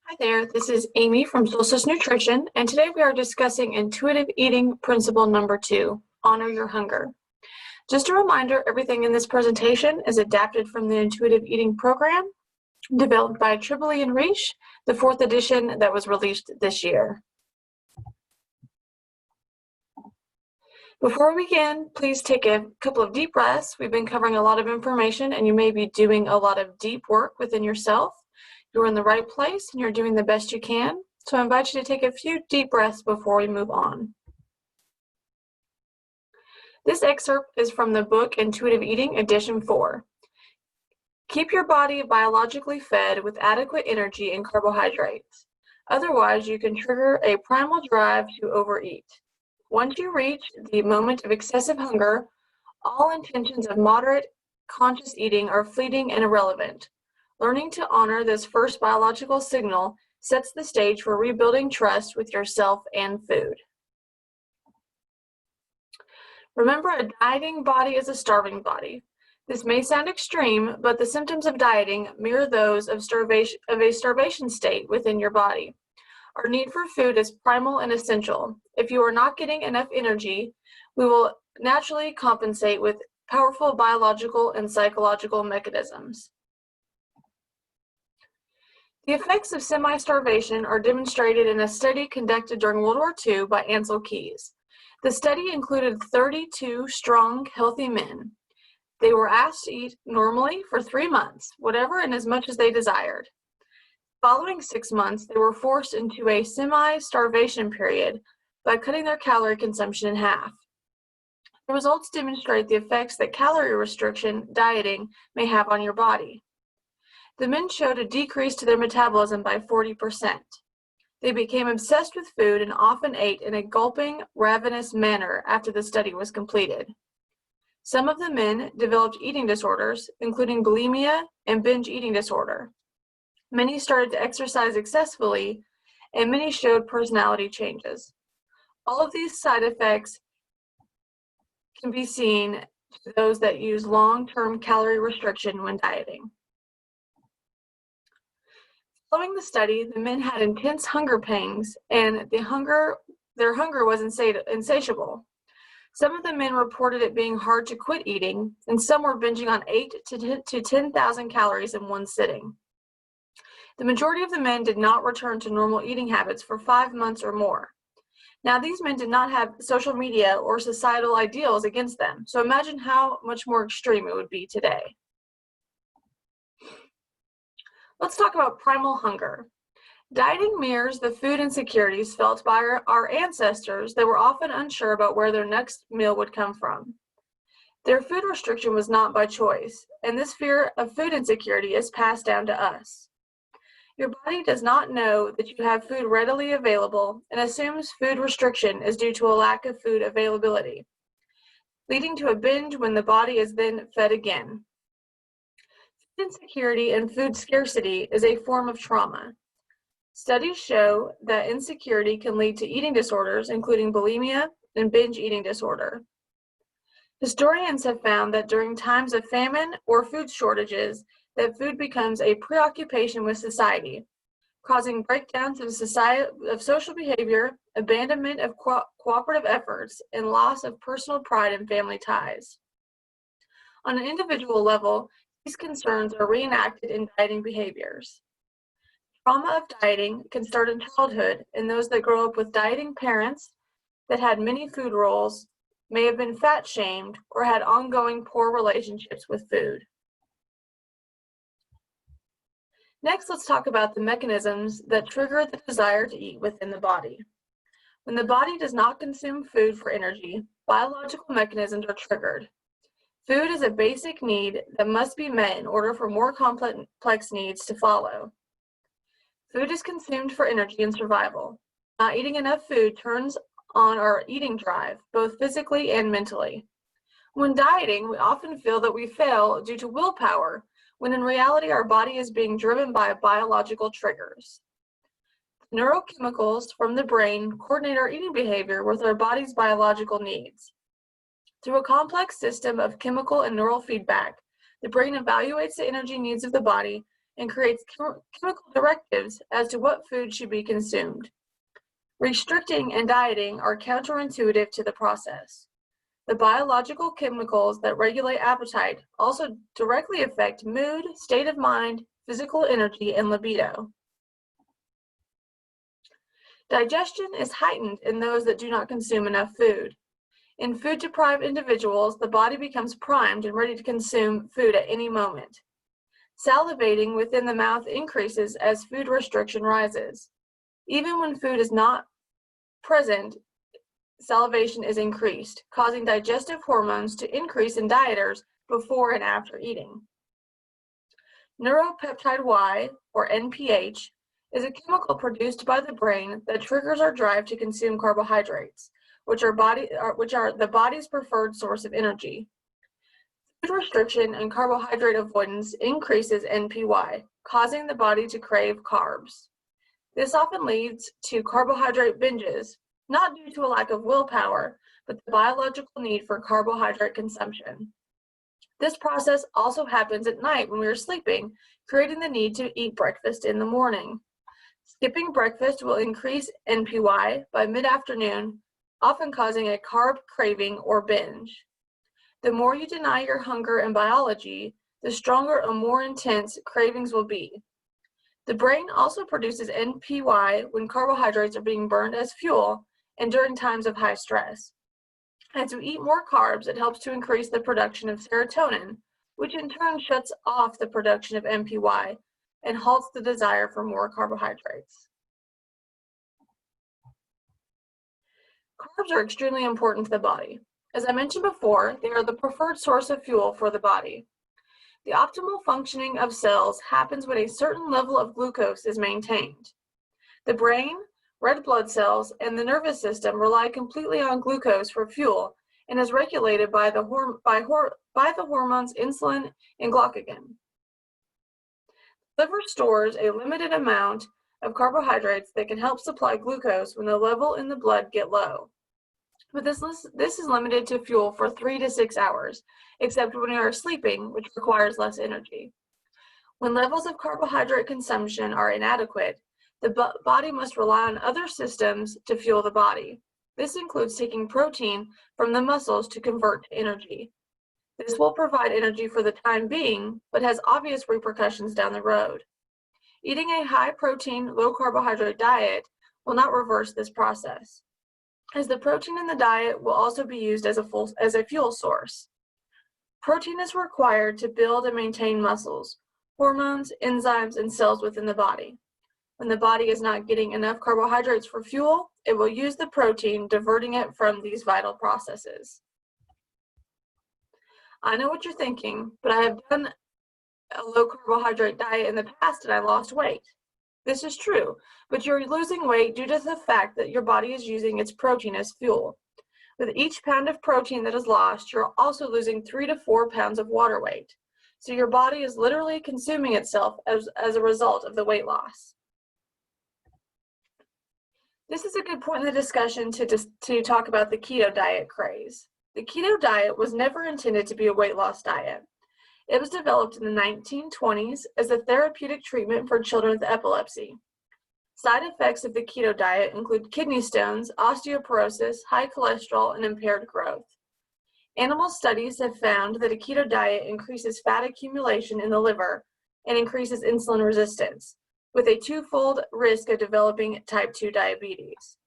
Hi there, this is Amy from Solstice Nutrition, and today we are discussing intuitive eating principle number 2, honor your hunger. Just a reminder, everything in this presentation is adapted from the intuitive eating program developed by Tripoli and Reish, the 4th edition that was released this year. Before we begin, please take a couple of deep breaths. We've been covering a lot of information and you may be doing a lot of deep work within yourself. You're in the right place and you're doing the best you can. So I invite you to take a few deep breaths before we move on. This excerpt is from the book Intuitive Eating, Edition 4. Keep your body biologically fed with adequate energy and carbohydrates. Otherwise, you can trigger a primal drive to overeat. Once you reach the moment of excessive hunger, all intentions of moderate, conscious eating are fleeting and irrelevant. Learning to honor this first biological signal sets the stage for rebuilding trust with yourself and food. Remember, a dieting body is a starving body. This may sound extreme, but the symptoms of dieting mirror those of a starvation state within your body. Our need for food is primal and essential. If you are not getting enough energy, we will naturally compensate with powerful biological and psychological mechanisms. The effects of semi-starvation are demonstrated in a study conducted during World War II by Ansel Keys. The study included 32 strong, healthy men. They were asked to eat normally for 3 months, whatever and as much as they desired. Following 6 months, they were forced into a semi-starvation period by cutting their calorie consumption in half. The results demonstrate the effects that calorie restriction dieting may have on your body. The men showed a decrease to their metabolism by 40%. They became obsessed with food and often ate in a gulping, ravenous manner after the study was completed. Some of the men developed eating disorders, including bulimia and binge eating disorder. Many started to exercise excessively, and many showed personality changes. All of these side effects can be seen to those that use long-term calorie restriction when dieting. Following the study, the men had intense hunger pangs, and their hunger was insatiable. Some of the men reported it being hard to quit eating, and some were binging on 8,000 to 10,000 calories in one sitting. The majority of the men did not return to normal eating habits for 5 months or more. Now, these men did not have social media or societal ideals against them, so imagine how much more extreme it would be today. Let's talk about primal hunger. Dieting mirrors the food insecurities felt by our ancestors that were often unsure about where their next meal would come from. Their food restriction was not by choice, and this fear of food insecurity is passed down to us. Your body does not know that you have food readily available and assumes food restriction is due to a lack of food availability, leading to a binge when the body is then fed again. Food insecurity and food scarcity is a form of trauma. Studies show that insecurity can lead to eating disorders, including bulimia and binge eating disorder. Historians have found that during times of famine or food shortages, that food becomes a preoccupation with society, causing breakdowns of social behavior, abandonment of cooperative efforts, and loss of personal pride and family ties. On an individual level, these concerns are reenacted in dieting behaviors. Trauma of dieting can start in childhood, and those that grow up with dieting parents that had many food rules may have been fat shamed or had ongoing poor relationships with food. Next, let's talk about the mechanisms that trigger the desire to eat within the body. When the body does not consume food for energy, biological mechanisms are triggered. Food is a basic need that must be met in order for more complex needs to follow. Food is consumed for energy and survival. Not eating enough food turns on our eating drive, both physically and mentally. When dieting, we often feel that we fail due to willpower, when in reality our body is being driven by biological triggers. Neurochemicals from the brain coordinate our eating behavior with our body's biological needs. Through a complex system of chemical and neural feedback, the brain evaluates the energy needs of the body and creates chemical directives as to what food should be consumed. Restricting and dieting are counterintuitive to the process. The biological chemicals that regulate appetite also directly affect mood, state of mind, physical energy, and libido. Digestion is heightened in those that do not consume enough food. In food-deprived individuals, the body becomes primed and ready to consume food at any moment. Salivating within the mouth increases as food restriction rises. Even when food is not present, salivation is increased, causing digestive hormones to increase in dieters before and after eating. Neuropeptide Y, or NPH, is a chemical produced by the brain that triggers our drive to consume carbohydrates, which are the body's preferred source of energy. Food restriction and carbohydrate avoidance increases NPY, causing the body to crave carbs. This often leads to carbohydrate binges, not due to a lack of willpower, but the biological need for carbohydrate consumption. This process also happens at night when we are sleeping, creating the need to eat breakfast in the morning. Skipping breakfast will increase NPY by mid-afternoon, often causing a carb craving or binge. The more you deny your hunger and biology, the stronger and more intense cravings will be. The brain also produces NPY when carbohydrates are being burned as fuel and during times of high stress. As we eat more carbs, it helps to increase the production of serotonin, which in turn shuts off the production of NPY and halts the desire for more carbohydrates. Carbs are extremely important to the body. As I mentioned before, they are the preferred source of fuel for the body. The optimal functioning of cells happens when a certain level of glucose is maintained. The brain, red blood cells, and the nervous system rely completely on glucose for fuel and is regulated by the hormones insulin and glucagon. The liver stores a limited amount of carbohydrates that can help supply glucose when the level in the blood get low. But this is limited to fuel for 3 to 6 hours, except when you are sleeping, which requires less energy. When levels of carbohydrate consumption are inadequate, the body must rely on other systems to fuel the body. This includes taking protein from the muscles to convert to energy. This will provide energy for the time being, but has obvious repercussions down the road. Eating a high-protein, low-carbohydrate diet will not reverse this process, as the protein in the diet will also be used as a fuel source. Protein is required to build and maintain muscles, hormones, enzymes, and cells within the body. When the body is not getting enough carbohydrates for fuel, it will use the protein, diverting it from these vital processes. I know what you're thinking, but I have done a low-carbohydrate diet in the past and I lost weight. This is true, but you're losing weight due to the fact that your body is using its protein as fuel. With each pound of protein that is lost, you're also losing 3 to 4 pounds of water weight. So your body is literally consuming itself as a result of the weight loss. This is a good point in the discussion to talk about the keto diet craze. The keto diet was never intended to be a weight loss diet. It was developed in the 1920s as a therapeutic treatment for children with epilepsy. Side effects of the keto diet include kidney stones, osteoporosis, high cholesterol, and impaired growth. Animal studies have found that a keto diet increases fat accumulation in the liver and increases insulin resistance, with a twofold risk of developing type 2 diabetes.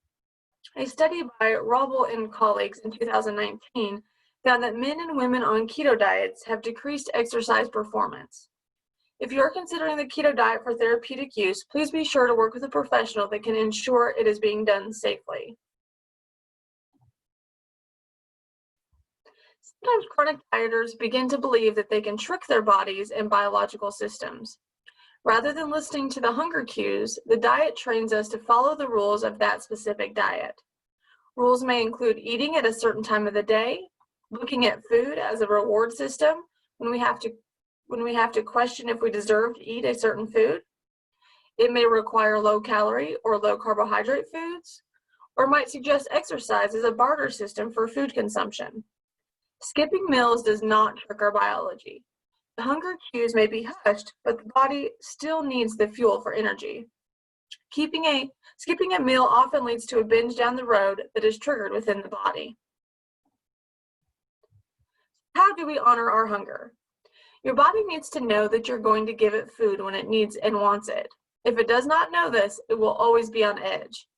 A study by Robel and colleagues in 2019 found that men and women on keto diets have decreased exercise performance. If you are considering the keto diet for therapeutic use, please be sure to work with a professional that can ensure it is being done safely. Sometimes chronic dieters begin to believe that they can trick their bodies and biological systems. Rather than listening to the hunger cues, the diet trains us to follow the rules of that specific diet. Rules may include eating at a certain time of the day, looking at food as a reward system when we have to question if we deserve to eat a certain food. It may require low-calorie or low-carbohydrate foods, or might suggest exercise as a barter system for food consumption. Skipping meals does not trick our biology. The hunger cues may be hushed, but the body still needs the fuel for energy. Skipping a meal often leads to a binge down the road that is triggered within the body. How do we honor our hunger? Your body needs to know that you're going to give it food when it needs and wants it. If it does not know this, it will always be on edge.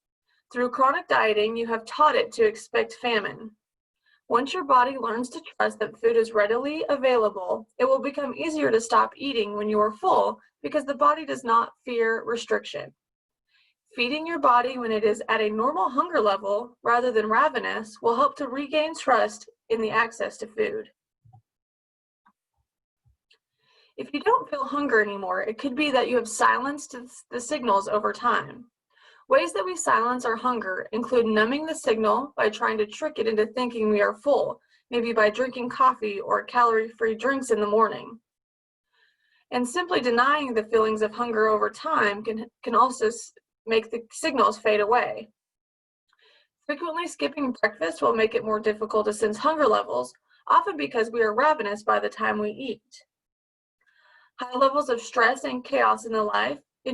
Through chronic dieting, you have taught it to expect famine. Once your body learns to trust that food is readily available, it will become easier to stop eating when you are full because the body does not fear restriction. Feeding your body when it is at a normal hunger level rather than ravenous will help to regain trust in the access to food. If you don't feel hunger anymore, it could be that you have silenced the signals over time. Ways that we silence our hunger include numbing the signal by trying to trick it into thinking we are full, maybe by drinking coffee or calorie-free drinks in the morning. And simply denying the feelings of hunger over time can also make the signals fade away. Frequently skipping breakfast will make it more difficult to sense hunger levels, often because we are ravenous by the time we eat. High levels of stress and chaos in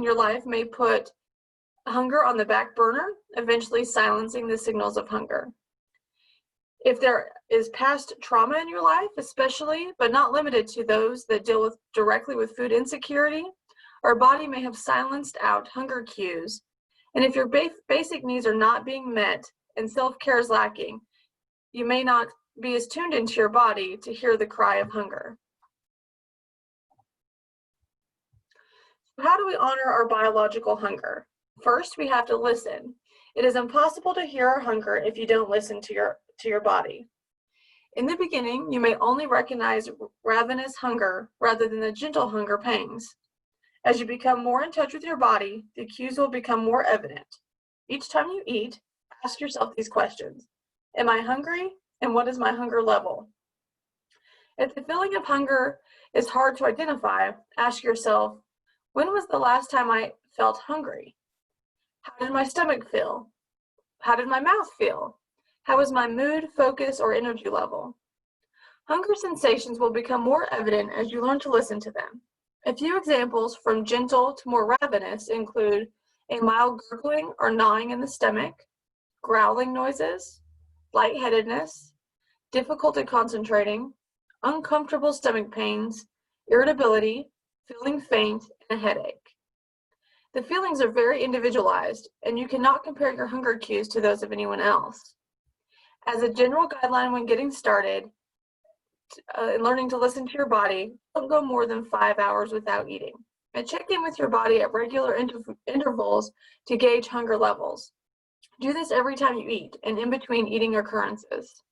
your life may put hunger on the back burner, eventually silencing the signals of hunger. If there is past trauma in your life, especially, but not limited to those that deal directly with food insecurity, our body may have silenced out hunger cues. And if your basic needs are not being met and self-care is lacking, you may not be as tuned into your body to hear the cry of hunger. How do we honor our biological hunger? First, we have to listen. It is impossible to hear our hunger if you don't listen to your body. In the beginning, you may only recognize ravenous hunger rather than the gentle hunger pangs. As you become more in touch with your body, the cues will become more evident. Each time you eat, ask yourself these questions. Am I hungry? And what is my hunger level? If the feeling of hunger is hard to identify, ask yourself, when was the last time I felt hungry? How did my stomach feel? How did my mouth feel? How was my mood, focus, or energy level? Hunger sensations will become more evident as you learn to listen to them. A few examples from gentle to more ravenous include a mild gurgling or gnawing in the stomach, growling noises, lightheadedness, difficulty concentrating, uncomfortable stomach pains, irritability, feeling faint, and a headache. The feelings are very individualized, and you cannot compare your hunger cues to those of anyone else. As a general guideline when getting started and learning to listen to your body, don't go more than 5 hours without eating. And check in with your body at regular intervals to gauge hunger levels. Do this every time you eat and in between eating occurrences.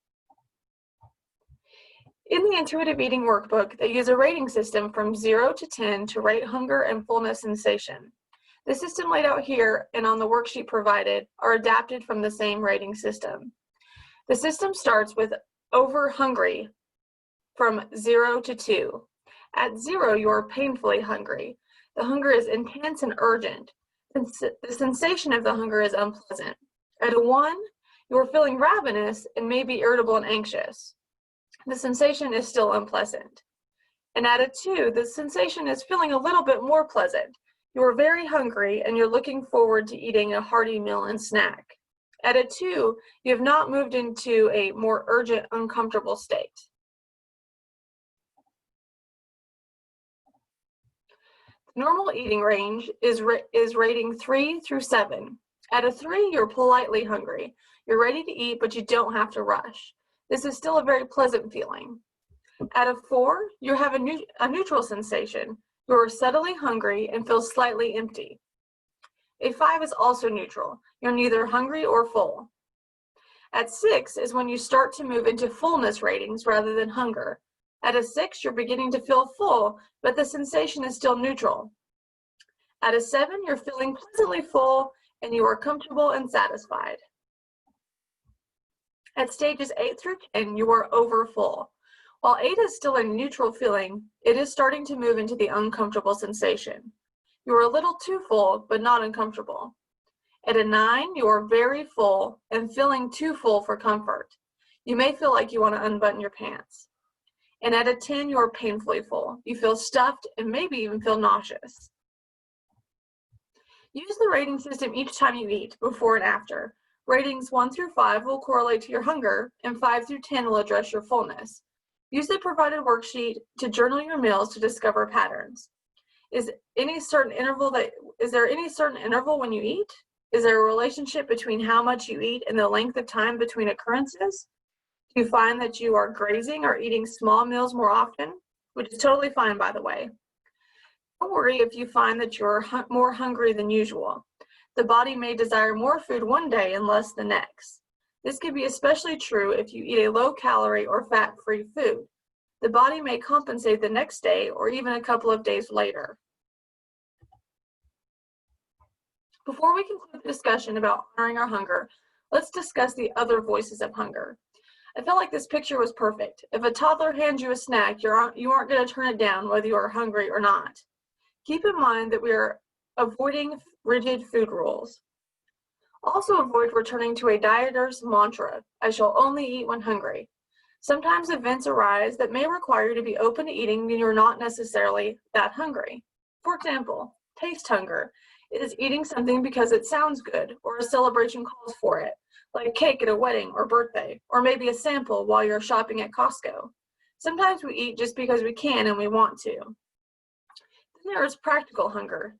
In the Intuitive Eating Workbook, they use a rating system from 0 to 10 to rate hunger and fullness sensation. The system laid out here and on the worksheet provided are adapted from the same rating system. The system starts with over hungry from 0 to 2. At 0, you are painfully hungry. The hunger is intense and urgent. The sensation of the hunger is unpleasant. At a 1, you are feeling ravenous and may be irritable and anxious. The sensation is still unpleasant. And at a 2, the sensation is feeling a little bit more pleasant. You are very hungry and you're looking forward to eating a hearty meal and snack. At a 2, you have not moved into a more urgent, uncomfortable state. The normal eating range is rating 3 through 7. At a 3, you're politely hungry. You're ready to eat, but you don't have to rush. This is still a very pleasant feeling. At a 4, you have a neutral sensation. You are subtly hungry and feel slightly empty. A 5 is also neutral. You're neither hungry or full. At 6 is when you start to move into fullness ratings rather than hunger. At a 6, you're beginning to feel full, but the sensation is still neutral. At a 7, you're feeling pleasantly full and you are comfortable and satisfied. At stages 8 through 10, you are over full. While 8 is still a neutral feeling, it is starting to move into the uncomfortable sensation. You are a little too full, but not uncomfortable. At a 9, you are very full and feeling too full for comfort. You may feel like you want to unbutton your pants. and at a 10, you are painfully full. You feel stuffed and maybe even feel nauseous. Use the rating system each time you eat, before and after. Ratings 1 through 5 will correlate to your hunger, and 5 through 10 will address your fullness. Use the provided worksheet to journal your meals to discover patterns. Is there any certain interval when you eat? Is there a relationship between how much you eat and the length of time between occurrences? Do you find that you are grazing or eating small meals more often? Which is totally fine, by the way. Don't worry if you find that you're more hungry than usual. The body may desire more food one day and less the next. This can be especially true if you eat a low-calorie or fat-free food. The body may compensate the next day or even a couple of days later. Before we conclude the discussion about honoring our hunger, let's discuss the other voices of hunger. I felt like this picture was perfect. If a toddler hands you a snack, you aren't going to turn it down whether you are hungry or not. Keep in mind that we are avoiding rigid food rules. Also avoid returning to a dieter's mantra, I shall only eat when hungry. Sometimes events arise that may require you to be open to eating when you're not necessarily that hungry. For example, taste hunger is eating something because it sounds good or a celebration calls for it, like cake at a wedding or birthday, or maybe a sample while you're shopping at Costco. Sometimes we eat just because we can and we want to. Then there is practical hunger.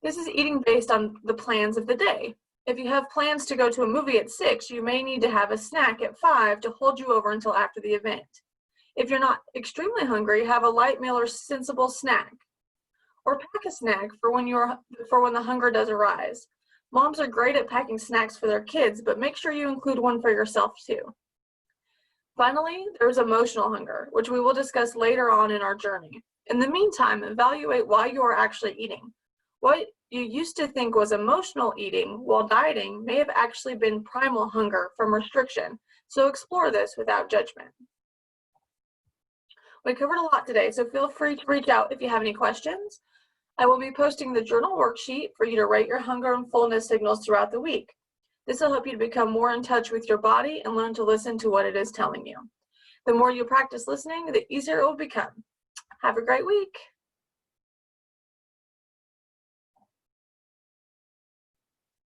This is eating based on the plans of the day. If you have plans to go to a movie at 6, you may need to have a snack at 5 to hold you over until after the event. If you're not extremely hungry, have a light meal or sensible snack. Or pack a snack for when the hunger does arise. Moms are great at packing snacks for their kids, but make sure you include one for yourself too. Finally, there's emotional hunger, which we will discuss later on in our journey. In the meantime, evaluate why you are actually eating. What you used to think was emotional eating while dieting may have actually been primal hunger from restriction, so explore this without judgment. We covered a lot today, so feel free to reach out if you have any questions. I will be posting the journal worksheet for you to rate your hunger and fullness signals throughout the week. This will help you to become more in touch with your body and learn to listen to what it is telling you. The more you practice listening, the easier it will become. Have a great week.